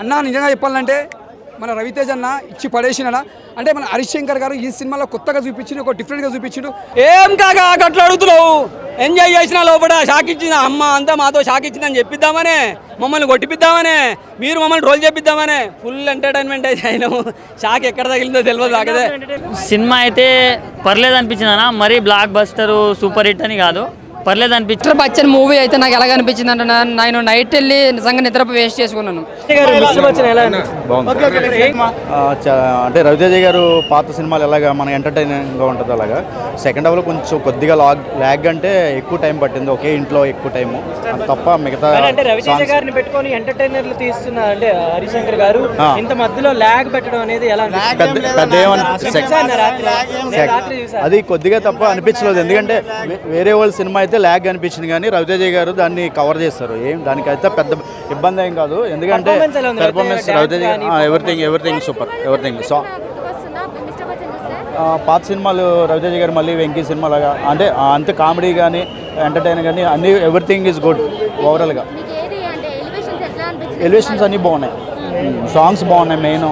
అన్న నిజంగా చెప్పాలంటే మన రవితేజ అన్న ఇచ్చి పడేసిన అంటే మన హరీష్ శంకర్ గారు ఈ సినిమాలో కొత్తగా చూపించిండు, ఒక డిఫరెంట్గా చూపించిండు. ఏం కాగా అట్లా అడుగుతున్నావు, ఎంజాయ్ చేసిన లోపల షాక్ ఇచ్చింది అమ్మ అంతా మాతో షాక్ ఇచ్చిందని చెప్పిద్దామనే, మమ్మల్ని కొట్టిపిద్దామనే, మీరు మమ్మల్ని రోల్ చేపిద్దామనే ఫుల్ ఎంటర్టైన్మెంట్ అయితే అయినాము. షాక్ ఎక్కడ తగిలిందో తెలియదు నాకదే. సినిమా అయితే పర్లేదు అనిపించింది అన్న, మరీ బ్లాక్ బస్టర్ సూపర్ హిట్ అని కాదు, పర్లేదు అనిపించింది. మిస్టర్ బచ్చన్ మూవీ అయితే నాకు ఎలాగ అనిపించింది అంటే నేను నైట్ వెళ్ళి నిజంగా నిద్ర వేస్ట్ చేసుకున్నాను. అంటే రవితేజ గారు పాత సినిమాలు ఎలాగా మన ఎంటర్టైనింగ్గా ఉంటుంది అలాగా. సెకండ్ హాఫ్లో కొంచెం కొద్దిగా ల్యాగ్ అంటే ఎక్కువ టైం పట్టింది, ఒకే ఇంట్లో ఎక్కువ టైము తప్ప మిగతా. రవితేజ గారిని పెట్టుకొని ఎంటర్టైనర్లు తీస్తున్నా అంటే హరిశంకర్ గారు ఇంత మధ్యలో ల్యాగ్ పెట్టడం అనేది ఎలా అది కొద్దిగా తప్ప అనిపించలేదు. ఎందుకంటే వేరే వాళ్ళ సినిమా అయితే ల్యాగ్ అనిపించింది, కానీ రవితేజ గారు దాన్ని కవర్ చేస్తారు. దానికైతే పెద్ద ఇబ్బంది ఏం కాదు, ఎందుకంటే performance Ravi Teja everything super, everything. So పాత సినిమాలు రవితేజ గారు మళ్ళీ వెంకీ సినిమా లాగా అంటే అంత కామెడీ కానీ ఎంటర్టైన్ కానీ అన్ని ఎవ్రీథింగ్ ఈజ్ గుడ్. ఓవరాల్గా ఎలివేషన్స్ అన్నీ బాగున్నాయి, సాంగ్స్ బాగున్నాయి, మెయిన్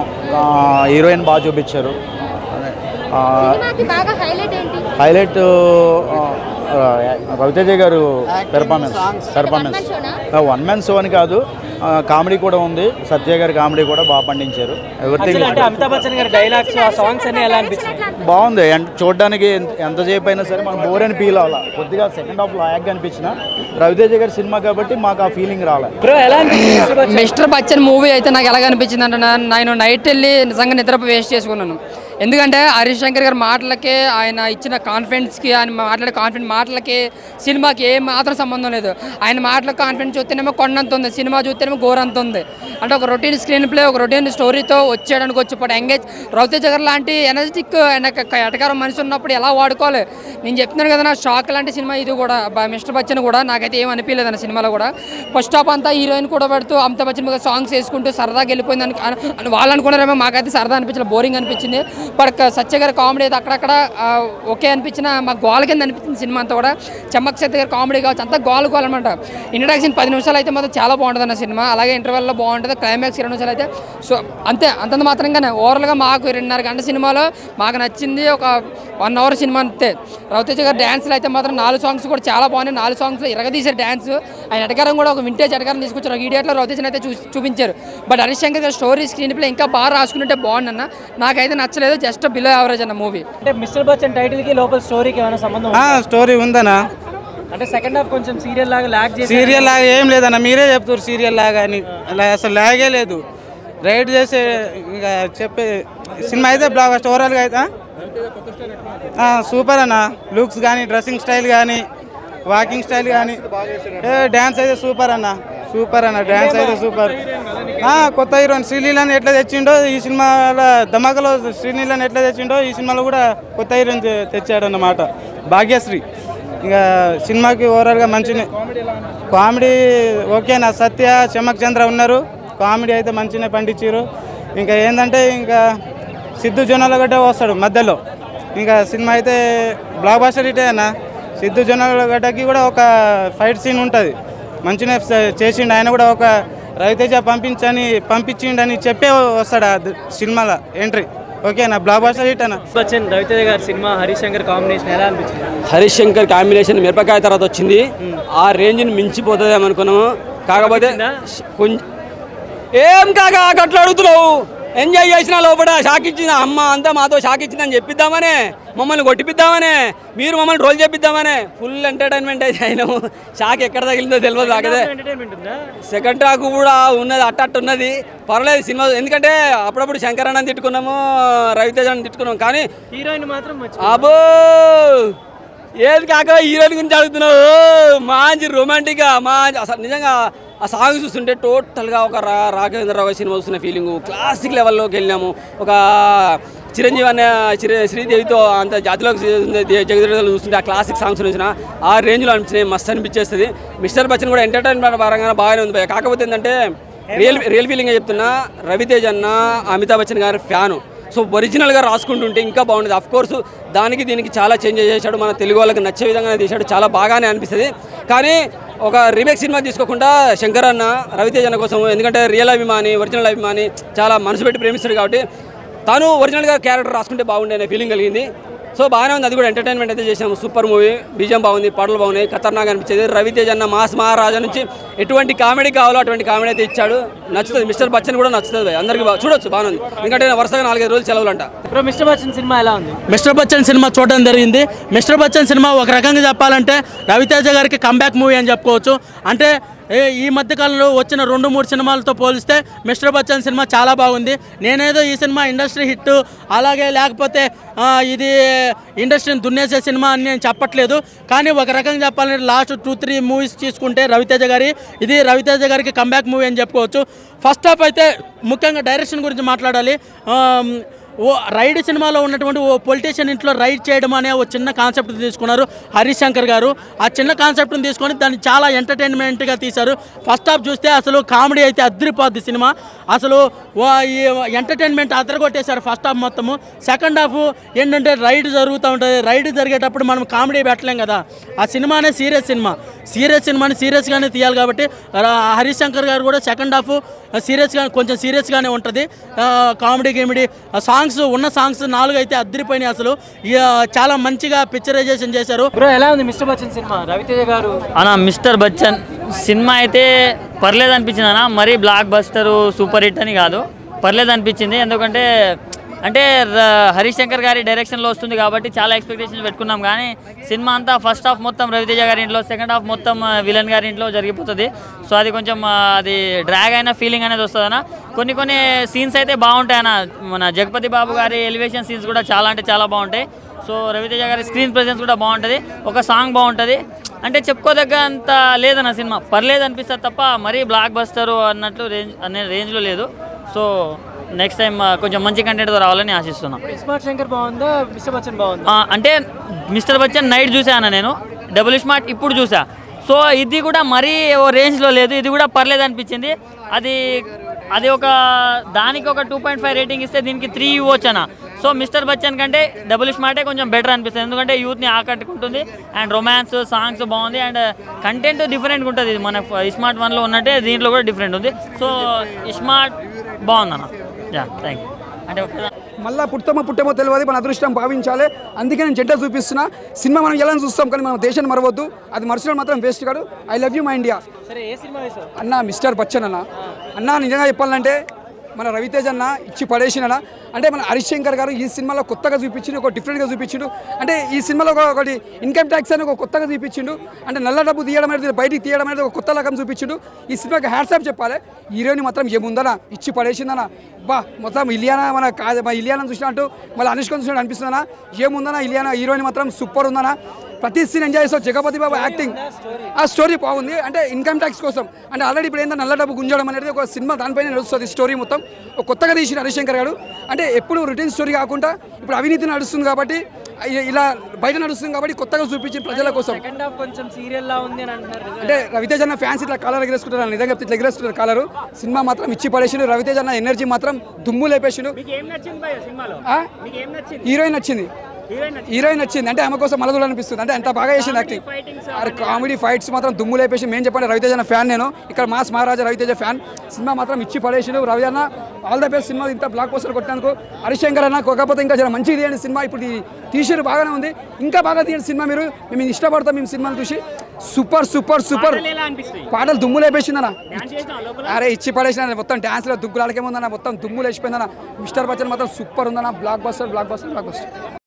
హీరోయిన్ బాగా చూపించారు. హైలైట్ రవితేజ గారు పెర్ఫార్మెన్స్ వన్ మ్యాన్ షో అని కాదు, కామెడీ కూడా ఉంది. సత్య గారి కామెడీ కూడా బాగా పండించారు. ఎవరిథింగ్ బాగుంది. చూడడానికి ఎంతసేపు అయినా సరే మనం బోర్ అని ఫీల్ అవ్వాలి. కొద్దిగా సెకండ్ హాఫ్ లాగ్ అనిపించిన రవితేజ గారి సినిమా కాబట్టి మాకు ఆ ఫీలింగ్ రాలేదు. మిస్టర్ బచ్చన్ మూవీ అయితే నాకు ఎలాగ అనిపించింది అంటే నేను నైట్ వెళ్ళి నిజంగా నిద్ర వేస్ట్ చేసుకున్నాను. ఎందుకంటే హరీష్ శంకర్ గారి మాటలకి, ఆయన ఇచ్చిన కాన్ఫిడెన్స్కి, ఆయన మాట్లాడే కాన్ఫిడెంట్ మాటలకి సినిమాకి ఏం మాత్రం సంబంధం లేదు. ఆయన మాటలకు కాన్ఫిడెన్స్ చూస్తేనేమో కొండంత ఉంది, సినిమా చూస్తేనేమో ఘోరంత ఉంది. అంటే ఒక రొటీన్ స్క్రీన్ ప్లే, ఒక రొటీన్ స్టోరీతో వచ్చేయడానికి వచ్చేప్పుడు ఎంగేజ్ రవితేజ గారు లాంటి ఎనర్జెటిక్ ఎటకారం మనిషి ఉన్నప్పుడు ఎలా వాడుకోవాలి. నేను చెప్తున్నాను కదా, నా షాక్ లాంటి సినిమా ఇది కూడా. మిస్టర్ బచ్చన్ కూడా నాకైతే ఏం అనిపించలేదు అన్న సినిమాలో కూడా. ఫస్ట్ హాఫ్ అంతా హీరోయిన్ కూడా పెడుతూ అమితాబ్ బచ్చన్ సాంగ్స్ వేసుకుంటూ సరదాగా వెళ్ళిపోయింది వాళ్ళు అనుకున్నారేమో, మాకైతే సరదా అనిపించలేదు, బోరింగ్ అనిపించింది. బట్ సత్య గారి కామెడీ అయితే అక్కడక్కడ ఓకే అనిపించిన, మాకు గోల కింద అనిపించింది సినిమా అంతా కూడా. చెమ్మక్ సత్య గారి కామెడీ కావచ్చు, అంతా గోలు అనమాట. ఇంట్రడక్షన్ 10 నిమిషాలు అయితే మాత్రం చాలా బాగుంటుంది అన్న సినిమా. అలాగే ఇంటర్వెల్లో బాగుంటుంది, క్లైమాక్స్ 20 నిమిషాలు అయితే సో అంతంత మాత్రంగానే. ఓవరాల్గా మాకు 2.5 గంటల సినిమాలో మాకు నచ్చింది ఒక 1 అవర్ సినిమా అంతే. రవితేజ గారి డ్యాన్స్లు అయితే మాత్రం 4 సాంగ్స్ కూడా చాలా బాగున్నాయి. 4 సాంగ్స్లో ఇరగదీశారు డ్యాన్స్. ఆయన ఎటకారం కూడా ఒక వింటేజ్ ఎటకారం తీసుకొచ్చారు. ఒక ఈడియట్లో రవితేజని అయితే చూపించారు. బట్ హరీష్ శంకర్ గారి స్టోరీ స్క్రీన్ ప్లే ఇంకా బాగా రాసుకుంటే బాగుందన్న. నాకైతే నచ్చలేదు, జస్ట్ బిలో యావరేజ్ అన్న మూవీ. అంటే మిస్టర్ బచ్చన్ టైటిల్ కి లోపల స్టోరీకి ఏమైనా సంబంధం? స్టోరీ ఉందనా? అంటే సెకండ్ హాఫ్ కొంచెం సీరియల్ లాగా లాగ్ చేసి. సీరియల్ లాగా ఏం లేదన్న, మీరే చెప్తారు సీరియల్ లాగా అని. అసలు లాగే లేదు. రైడ్ చేసే ఇంకా చెప్పే సినిమా అయితే బ్లాక్ బస్టర్. ఓవరాల్గా అయితే సూపర్ అన్న. లుక్స్ కానీ, డ్రెస్సింగ్ స్టైల్ కానీ, వాకింగ్ స్టైల్ కానీ, డ్యాన్స్ అయితే సూపర్ అన్న. సూపర్ అన్న, డ్యాన్స్ అయితే సూపర్. కొత్త హీరోయిన్ శ్రీలీలని ఎట్లా తెచ్చిండో ఈ సినిమాలో, ధమాకలో శ్రీలీలని ఎట్లా తెచ్చిండో ఈ సినిమాలో కూడా కొత్త హీరోయిన్ తెచ్చాడు అన్నమాట, భాగ్యశ్రీ. ఇంకా సినిమాకి ఓవరాల్గా మంచిగా కామెడీ ఓకేనా. సత్య, చెమ్మక్ చంద్ర ఉన్నారు, కామెడీ అయితే మంచిగా పండించారు. ఇంకా ఏంటంటే ఇంకా సిద్ధు జొన్నలగడ్డ వస్తాడు మధ్యలో. ఇంకా సినిమా అయితే బ్లాక్ బస్టర్ హిట్ అన్న. సిద్ధు జొన్నలగడ్డకి కూడా ఒక ఫైట్ సీన్ ఉంటుంది, మంచిగా చేసిండు. ఆయన కూడా ఒక రవితేజ పంపించిండని చెప్పే వస్తాడు సినిమాలో ఎంట్రీ. ఓకేనా, బ్లాక్ బస్టర్ హిట్ అన్న. బచ్చన్ రవితేజ గారి సినిమా హరీష్ శంకర్ కాంబినేషన్ ఎలా అనిపించింది? హరీష్ శంకర్ కాంబినేషన్ మిరపకాయ తర్వాత వచ్చింది, ఆ రేంజ్ని మించిపోతుంది అనుకున్నాము. కాకపోతే కొంచెం ఏం కాగా అట్లా అడుగుతున్నావు, ఎంజాయ్ చేసిన లోపల షాక్ ఇచ్చింది అమ్మ అంతా మాతో షాక్ ఇచ్చిందని చెప్పిద్దామనే, మమ్మల్ని కొట్టిపిద్దామనే, మీరు మమ్మల్ని రోల్ చేపిద్దామనే ఫుల్ ఎంటర్టైన్మెంట్ అయితే అయినాము. షాక్ ఎక్కడ తగిలిందో తెలియదు నాకదే. సెకండ్ ట్రాక్ కూడా ఉన్నది, అట్ట ఉన్నది, పర్లేదు సినిమా. ఎందుకంటే అప్పుడప్పుడు శంకరన్నని తిట్టుకున్నాము, రవితేజని తిట్టుకున్నాము, కానీ హీరోయిన్ మాత్రం అబ్బో ఏది కాక హీరోయిన్ గురించి అడుగుతున్నావు. మంచి రొమాంటిక్గా అసలు నిజంగా ఆ సాంగ్ చూస్తుంటే టోటల్గా ఒక రాఘవేంద్రరావు సినిమా చూస్తున్న ఫీలింగు, క్లాసిక్ లెవెల్లోకి వెళ్ళినాము. ఒక చిరంజీవి అనే శ్రీదేవితో అంత జాతిలోకి జగదేవిలో చూస్తుంటే ఆ క్లాసిక్ సాంగ్స్ చూసిన ఆ రేంజ్లో అనిపించినాయి, మస్తు అనిపించేస్తుంది. మిస్టర్ బచ్చన్ కూడా ఎంటర్టైన్మెంట్ పరంగా బాగానే ఉంది. కాకపోతే ఏంటంటే రియల్ ఫీలింగ్గా చెప్తున్నా, రవితేజ అన్న అమితాబ్ బచ్చన్ గారి ఫ్యాను. సో ఒరిజినల్గా రాసుకుంటుంటే ఇంకా బాగుండేది. అఫ్కోర్స్ దానికి దీనికి చాలా చేంజ్ చేశాడు, మన తెలుగు వాళ్ళకి నచ్చే విధంగానే తీశాడు, చాలా బాగానే అనిపిస్తుంది. కానీ ఒక రీమేక్ సినిమా తీసుకోకుండా శంకర్ అన్న రవితేజ అన్న కోసం, ఎందుకంటే రియల్ అభిమాని ఒరిజినల్ అభిమాని చాలా మనసు పెట్టి ప్రేమిస్తాడు కాబట్టి తాను ఒరిజినల్గా క్యారెక్టర్ రాసుకుంటే బాగుండే అనే ఫీలింగ్ కలిగింది. సో బాగానే ఉంది, అది కూడా ఎంటర్టైన్మెంట్ అయితే చేసాము. సూపర్ మూవీ, బీజం బాగుంది, పాటలు బాగున్నాయి, ఖతర్నాక్ అనిపించేది. రవితేజ అన్న మాస్ మహారాజా నుంచి ఎటువంటి కామెడీ కావాలో అటువంటి కామెడీ అయితే ఇచ్చాడు, నచ్చుతుంది. మిస్టర్ బచ్చన్ కూడా నచ్చుతుంది, అందరికీ చూడొచ్చు, బాగుంది. ఎందుకంటే వరుసగా 4-5 రోజులు సెలవులు అంట. ఇప్పుడు మిస్టర్ బచ్చన్ సినిమా ఎలా ఉంది? మిస్టర్ బచ్చన్ సినిమా చూడడం జరిగింది. మిస్టర్ బచ్చన్ సినిమా ఒక రకంగా చెప్పాలంటే రవితేజ గారికి కంబ్యాక్ మూవీ అని చెప్పుకోవచ్చు. అంటే ఈ మధ్యకాలంలో వచ్చిన 2-3 సినిమాలతో పోలిస్తే మిస్టర్ బచ్చన్ సినిమా చాలా బాగుంది. నేనేదో ఈ సినిమా ఇండస్ట్రీ హిట్ అలాగే లేకపోతే ఇది ఇండస్ట్రీని దున్నేసే సినిమా అని నేను చెప్పట్లేదు. కానీ ఒక రకంగా చెప్పాలంటే లాస్ట్ 2-3 మూవీస్ తీసుకుంటే ఇది రవితేజ గారికి కంబ్యాక్ మూవీ అని చెప్పుకోవచ్చు. ఫస్ట్ హాఫ్ అయితే ముఖ్యంగా డైరెక్షన్ గురించి మాట్లాడాలి. రైడ్ సినిమాలో ఉన్నటువంటి ఓ పొలిటీషియన్ ఇంట్లో రైడ్ చేయడం అనే ఓ చిన్న కాన్సెప్ట్ తీసుకున్నారు హరీష్ శంకర్ గారు. ఆ చిన్న కాన్సెప్ట్ని తీసుకొని దాన్ని చాలా ఎంటర్టైన్మెంట్గా తీశారు. ఫస్ట్ హాఫ్ చూస్తే అసలు కామెడీ అయితే అదిరిపోద్ది సినిమా. అసలు ఈ ఎంటర్టైన్మెంట్ అదరగొట్టేశారు ఫస్ట్ హాఫ్ మొత్తము. సెకండ్ హాఫ్ ఏంటంటే రైడ్ జరుగుతూ ఉంటుంది. రైడ్ జరిగేటప్పుడు మనం కామెడీ పెట్టలేం కదా. ఆ సినిమానే సీరియస్ సినిమాని సీరియస్గానే తీయాలి కాబట్టి హరీష్ శంకర్ గారు కూడా సెకండ్ హాఫ్ కొంచెం సీరియస్గానే ఉంటుంది. కామెడీ సాంగ్స్ 4 అయితే అద్దరిపోయినాయి. అసలు చాలా మంచిగా పిక్చరైజేషన్ చేశారు. ఎలా ఉంది మిస్టర్ బచ్చన్ సినిమా? రవితేజ గారు అన్న మిస్టర్ బచ్చన్ సినిమా అయితే పర్లేదు అనిపించింది అన్న. మరీ బ్లాక్ బస్టర్ సూపర్ హిట్ అని కాదు, పర్లేదు అనిపించింది. ఎందుకంటే హరీష్ శంకర్ గారి డైరెక్షన్లో వస్తుంది కాబట్టి చాలా ఎక్స్పెక్టేషన్స్ పెట్టుకున్నాం. కానీ సినిమా అంతా ఫస్ట్ హాఫ్ మొత్తం రవితేజ గారి ఇంట్లో, సెకండ్ హాఫ్ మొత్తం విలన్ గారి ఇంట్లో జరిగిపోతుంది. సో అది కొంచెం అది డ్రాగ్ అయిన ఫీలింగ్ అనేది వస్తుంది అన్న. కొన్ని సీన్స్ అయితే బాగుంటాయి అన్న. మన జగపతి బాబు గారి ఎలివేషన్ సీన్స్ కూడా చాలా అంటే చాలా బాగుంటాయి. సో రవితేజ గారి స్క్రీన్ ప్రెజెన్స్ కూడా బాగుంటుంది. ఒక సాంగ్ బాగుంటుంది. అంటే చెప్పుకోదగ్గ అంత లేదన్న సినిమా, పర్లేదు అనిపిస్తుంది తప్ప మరీ బ్లాక్ బస్టర్ అన్నట్లు రేంజ్లో లేదు. సో నెక్స్ట్ టైం కొంచెం మంచి కంటెంట్తో రావాలని ఆశిస్తున్నాం. స్మార్ట్ శంకర్ బాగుందా, మిస్టర్ బచ్చన్ బాగుందా? అంటే మిస్టర్ బచ్చన్ నైట్ చూసాను నేను, డబుల్ స్మార్ట్ ఇప్పుడు చూసా. సో ఇది కూడా మరీ ఓ రేంజ్లో లేదు, ఇది కూడా పర్లేదు అనిపించింది. అది ఒక దానికి ఒక 2.5 రేటింగ్ ఇస్తే దీనికి 3 ఇవ్వచ్చు అన్న. సో మిస్టర్ బచ్చన్ కంటే డబుల్ స్మార్టే కొంచెం బెటర్ అనిపిస్తుంది. ఎందుకంటే యూత్ని ఆకట్టుకుంటుంది అండ్ రొమాన్స్ సాంగ్స్ బాగుంది అండ్ కంటెంట్ డిఫరెంట్గా ఉంటుంది. మన స్మార్ట్ 1లో ఉన్నట్టే దీంట్లో కూడా డిఫరెంట్ ఉంది. సో స్మార్ట్ బాగుందన్న. Thank you. అంటే మళ్ళీ పుట్టమో తెలియదు, మన అదృష్టం భావించాలి. అందుకే నేను జంట చూపిస్తున్నా. సినిమా మనం ఎలా చూస్తాం కానీ మనం దేశాన్ని మరవద్దు. అది మరచడం మాత్రం వేస్ట్ కాదు. I love you my India. సరే ఏ సినిమా అన్న మిస్టర్ బచ్చన్ అన్న నిజంగా చెప్పాలంటే మన రవితేజ అన్న ఇచ్చి పడేసిన. అంటే మన హరీష్ శంకర్ గారు ఈ సినిమాలో కొత్తగా చూపించిండు, ఒక డిఫరెంట్గా చూపించిండు. అంటే ఈ సినిమాలో ఒకటి ఇన్కమ్ ట్యాక్స్ అని ఒక కొత్తగా చూపించిండు. అంటే నల్ల డబ్బు తీయడం అనేది బయటికి తీయడం అనేది ఒక కొత్త రకం చూపించిండు. ఈ సినిమాకి హ్యాట్సాప్ చెప్పాలి. హీరోయిన్ మాత్రం ఏముందనా ఇచ్చి పడేసిందనా. మొత్తం ఇలియానా మన ఇలియానా చూసినట్టు మళ్ళీ అనుష్కని చూసినట్టు అనిపిస్తుందనా. ఏముందనా ఇలియానా హీరోయిన్ మాత్రం సూపర్ ఉందనా. ప్రతి సీన్ ఎంజాయ్ చేస్తాం. జగపతి బాబు యాక్టింగ్, ఆ స్టోరీ బాగుంది. అంటే ఇన్కమ్ ట్యాక్స్ కోసం అంటే ఆల్రెడీ ఇప్పుడు ఏంటంటే నల్ల డబ్బు గుంజడం అనేది ఒక సినిమా దానిపైన నడుస్తుంది. స్టోరీ మొత్తం ఒక కొత్తగా తీసిన హరీష్ శంకర్ గారు. అంటే ఎప్పుడు రిటర్న్ స్టోరీ కాకుండా ఇప్పుడు అవినీతి నడుస్తుంది కాబట్టి ఇలా బయట నడుస్తుంది కాబట్టి కొత్తగా చూపించి ప్రజల కోసం. కొంచెం సీరియల్ లా ఉంది అని అంటున్నారు. అంటే రవితేజ అన్న ఫ్యాన్స్ ఇట్లా కాలర్ ఎగరేసుకుంటారు, నిజంగా ఇట్లా ఎగరేసుకుంటారు కాలరు. సినిమా మాత్రం ఇచ్చి పడేసిండు. రవితేజ అన్న ఎనర్జీ మాత్రం దుమ్ము లేపేసిండు. హీరోయిన్ నచ్చింది. అంటే ఆమె కోసం మలదులు అనిపిస్తుంది. అంటే అంత బాగా చేసింది యాక్టింగ్. అరే కామెడీ ఫైట్స్ మాత్రం దుమ్ము లేపేసి. మేము చెప్పండి రవితేజ ఫ్యాన్, నేను ఇక్కడ మాస్ మహారాజా రవితేజ ఫ్యాన్. సినిమా మాత్రం ఇచ్చి పడేసిండు. రవి అన్న ఆల్ ద బెస్ట్. సినిమా ఇంత బ్లాక్ పోస్టర్ కొట్టినందుకు. హరీష్ శంకర్ అన్న కాకపోతే ఇంకా చాలా మంచిగా తీయండి సినిమా. ఇప్పుడు తీసారు బాగానే ఉంది, ఇంకా బాగా తీయండి సినిమా. మేము ఇష్టపడతాం మేము సినిమాలు చూసి. సూపర్ సూపర్ సూపర్ పాటలు దుమ్ము లేపేసిందన్న. అరే ఇచ్చి పడేసిన మొత్తం డ్యాన్స్లో దుగ్గులాడకేముందన్న, మొత్తం దుమ్ము లేచిపోయిందన్న. మిస్టర్ బచ్చన్ మాత్రం సూపర్ ఉందన్న. Block buster.